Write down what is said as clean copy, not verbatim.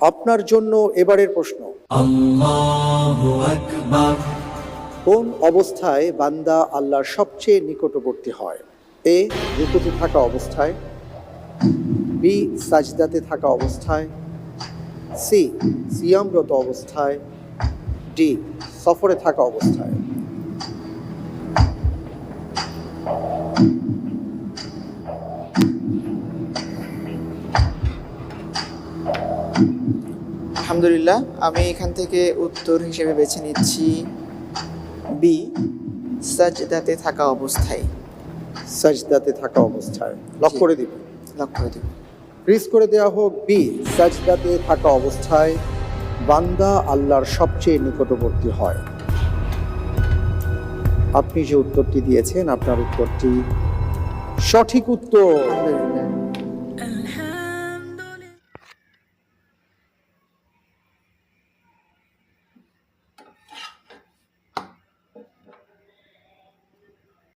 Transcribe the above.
আপনার জন্য এবারের প্রশ্ন, আল্লাহু আকবার। কোন অবস্থায় বান্দা আল্লাহর সবচেয়ে নিকটবর্তী হয়? এ, রুকুতে থাকা অবস্থায়, বি, সাজদাতে থাকা অবস্থায়, সি, সিয়ামরত অবস্থায়, ডি, সফরে থাকা অবস্থায়। আলহামদুলিল্লাহ, আমি এখান থেকে উত্তর হিসেবে বেছে নিচ্ছি বি, সাজদাতে থাকা অবস্থায়। সাজদাতে থাকা অবস্থায় লক করে দিব। লক করে দেব। ফ্রিজ করে দেওয়া হোক। বি, সাজদাতে থাকা অবস্থায় বান্দা আল্লাহর সবচেয়ে নিকটবর্তী হয়। আপনি যে উত্তরটি দিয়েছেন, আপনার উত্তরটি সঠিক উত্তর। আলহামদুলিল্লাহ।